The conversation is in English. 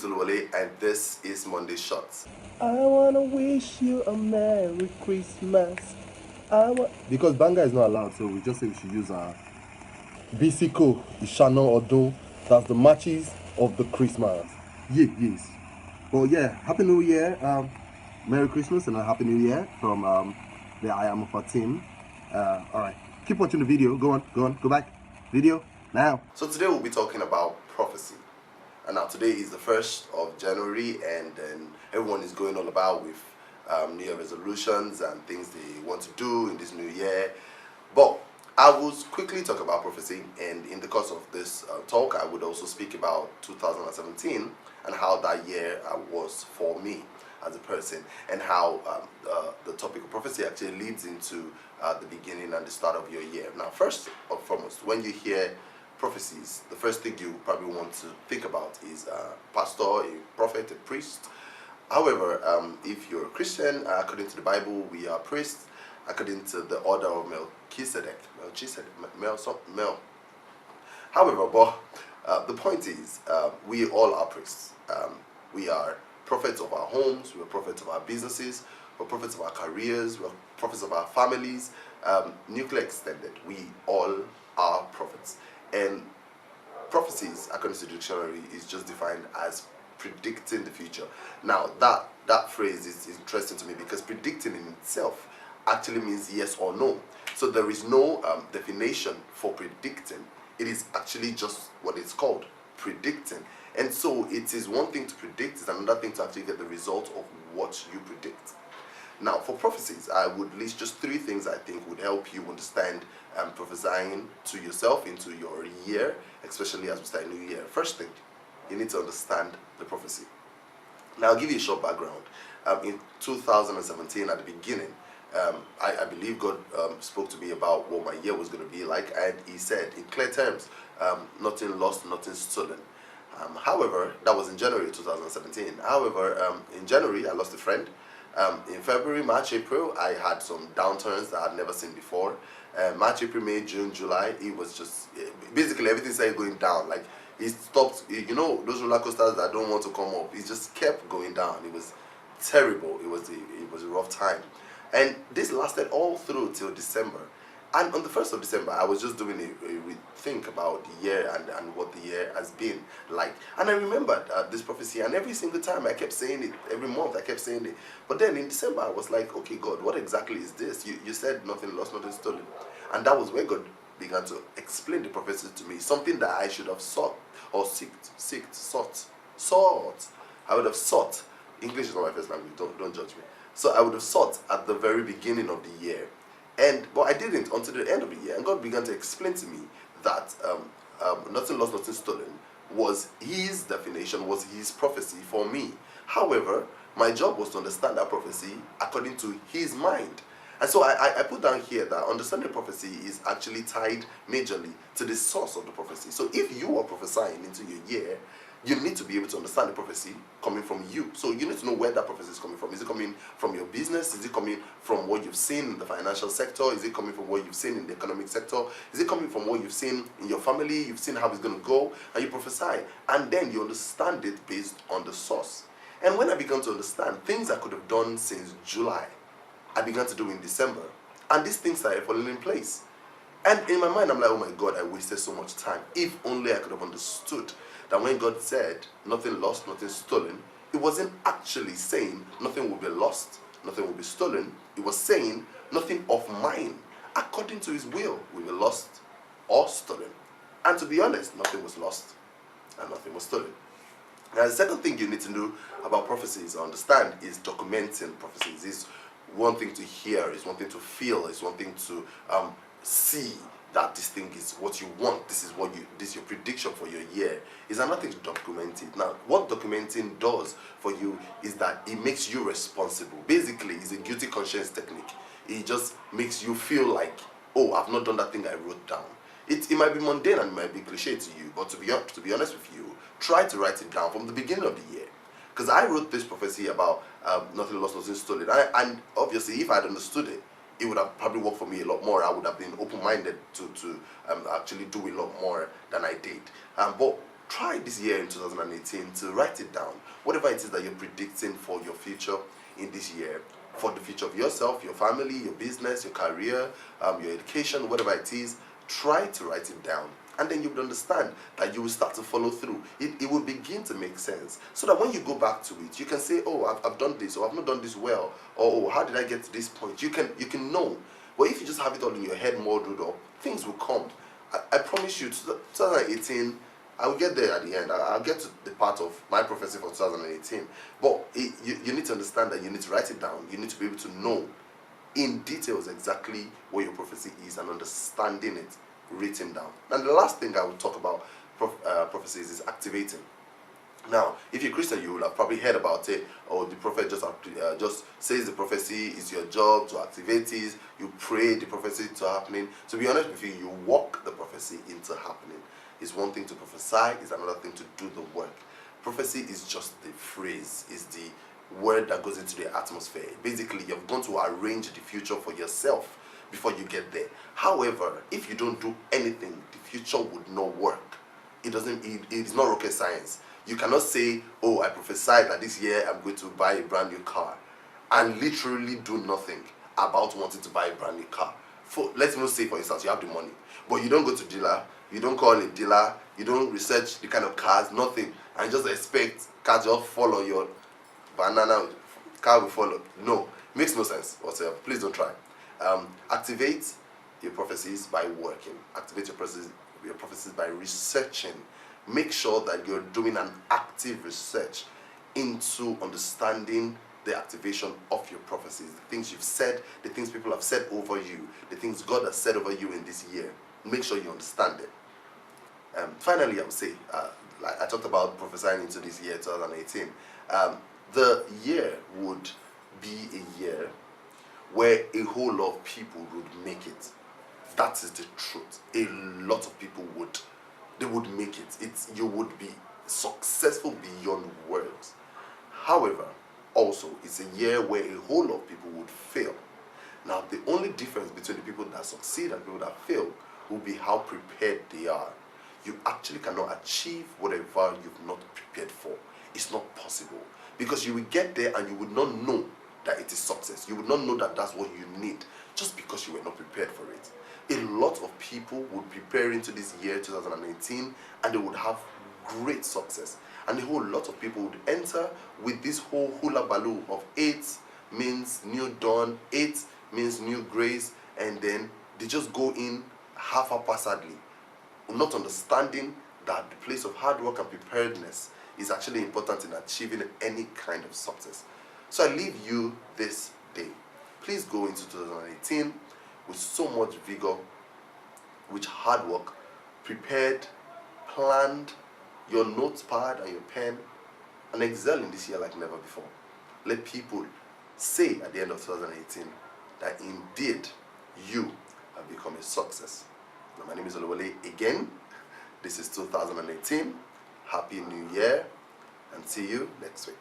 is Oluwole, and this is Monday Shots. I wanna wish you a Merry Christmas. Because Banga is not allowed, so we just say we should use our Bisiko, Ishana Odun. That's the matches of the Christmas. Yes. Well, yeah, Happy New Year. Merry Christmas and a Happy New Year from the I Am of our team. Alright, keep watching the video. Go on, go back. Video, now. So today we'll be talking about prophecy. And now today is the 1st of January, and then everyone is going all about with New Year resolutions and things they want to do in this new year. But I will quickly talk about prophecy, and in the course of this talk, I would also speak about 2017 and how that year was for me as a person, and how the topic of prophecy actually leads into the beginning and the start of your year. Now, first and foremost, when you hear prophecies, the first thing you probably want to think about is a pastor, a prophet, a priest. However, if you're a Christian, according to the Bible, we are priests according to the order of Melchizedek. However, but the point is, we all are priests. We are prophets of our homes, we are prophets of our businesses, we're prophets of our careers, we're prophets of our families, nuclear extended. We all are prophets. And prophecies, according to the dictionary, is just defined as predicting the future. Now, that phrase is interesting to me because predicting in itself actually means yes or no. So there is no definition for predicting. It is actually just what it's called, predicting. And so it is one thing to predict, it's another thing to actually get the result of what you predict. Now, for prophecies, I would list just 3 things I think would help you understand prophesying to yourself into your year, especially as we start a new year. First thing, you need to understand the prophecy. Now, I'll give you a short background. In 2017, at the beginning, I believe God spoke to me about what my year was going to be like, and He said in clear terms, nothing lost, nothing stolen. However, that was in January 2017. However, in January, I lost a friend. In February, March, April, I had some downturns that I'd never seen before. March, April, May, June, July, it was just basically everything started going down. Like it stopped. You know those roller coasters that don't want to come up. It just kept going down. It was terrible. It was a rough time, and this lasted all through till December. And on the 1st of December, I was just doing a think about the year and what the year has been like. And I remembered this prophecy, and every single time I kept saying it, every month I kept saying it. But then in December, I was like, okay, God, what exactly is this? You said nothing lost, nothing stolen. And that was when God began to explain the prophecy to me, something that I should have sought or sought. I would have sought. English is not my first language, don't judge me. So I would have sought at the very beginning of the year. But I didn't until the end of the year, and God began to explain to me that nothing lost, nothing stolen was His definition, was His prophecy for me. However, my job was to understand that prophecy according to His mind. And so I put down here that understanding prophecy is actually tied majorly to the source of the prophecy. So if you are prophesying into your year, you need to be able to understand the prophecy coming from you. So you need to know where that prophecy is coming from. Is it coming from your business? Is it coming from what you've seen in the financial sector? Is it coming from what you've seen in the economic sector? Is it coming from what you've seen in your family? You've seen how it's going to go, and you prophesy. And then you understand it based on the source. And when I began to understand things I could have done since July, I began to do in December. And these things started falling in place. And in my mind, I'm like, oh my God, I wasted so much time. If only I could have understood that when God said, nothing lost, nothing stolen, it wasn't actually saying nothing will be lost, nothing will be stolen. It was saying nothing of mine, according to His will, will be lost or stolen. And to be honest, nothing was lost and nothing was stolen. Now, the second thing you need to know about prophecies or understand is documenting prophecies. It's one thing to hear, it's one thing to feel, it's one thing to see that this thing is what you want, this is your prediction for your year. Is another thing to document it. Now, what documenting does for you is that it makes you responsible. Basically, it's a guilty conscience technique. It just makes you feel like, oh, I've not done that thing I wrote down. It might be mundane and it might be cliche to you, but to be honest with you, try to write it down from the beginning of the year. Because I wrote this prophecy about nothing lost, nothing stolen. And obviously, if I had understood it, it would have probably worked for me a lot more. I would have been open-minded to actually do a lot more than I did. But try this year in 2018 to write it down. Whatever it is that you're predicting for your future in this year, for the future of yourself, your family, your business, your career, your education, whatever it is, try to write it down. And then you would understand that you will start to follow through. It will begin to make sense. So that when you go back to it, you can say, oh, I've done this, or I've not done this well, or oh, how did I get to this point? You can know. But if you just have it all in your head muddled up, things will come. I promise you, 2018, I will get there at the end. I'll get to the part of my prophecy for 2018. But you need to understand that you need to write it down. You need to be able to know in details exactly what your prophecy is and understanding it written down. And the last thing I will talk about prophecies is activating. Now, if you're Christian, you will have probably heard about it, or the prophet just says the prophecy is your job to activate it. You pray the prophecy to happening. To be honest with you, you walk the prophecy into happening. It's one thing to prophesy, it's another thing to do the work. Prophecy is just the phrase, is the word that goes into the atmosphere. Basically, you've gone to arrange the future for yourself before you get there. However, if you don't do anything, the future would not work. It's not rocket science. You cannot say, oh, I prophesied that this year I'm going to buy a brand new car, and literally do nothing about wanting to buy a brand new car. Let's even say, for instance, you have the money, but you don't go to dealer, you don't call a dealer, you don't research the kind of cars, nothing, and just expect cars just fall on your banana, car will follow. No, makes no sense whatsoever. Please don't try. Activate your prophecies by working. Activate your prophecies by researching. Make sure that you're doing an active research into understanding the activation of your prophecies, the things you've said, the things people have said over you, the things God has said over you in this year. Make sure you understand it. Finally, I would say, like I talked about prophesying into this year, 2018. The year would be a year where a whole lot of people would make it. That is the truth. A lot of people would make it. You would be successful beyond words. However, also, it's a year where a whole lot of people would fail. Now, the only difference between the people that succeed and people that fail will be how prepared they are. You actually cannot achieve whatever you've not prepared for. It's not possible. Because you will get there and you would not know that it is success. You would not know that that's what you need just because you were not prepared for it. A lot of people would prepare into this year 2018 and they would have great success. And a whole lot of people would enter with this whole hula baloo of 8 means new dawn, 8 means new grace, and then they just go in half-heartedly, not understanding that the place of hard work and preparedness is actually important in achieving any kind of success. So I leave you this day. Please go into 2018 with so much vigor, with hard work, prepared, planned, your notepad and your pen, and excel in this year like never before. Let people say at the end of 2018 that indeed you have become a success. Now, my name is Olawale again. This is 2018. Happy New Year, and see you next week.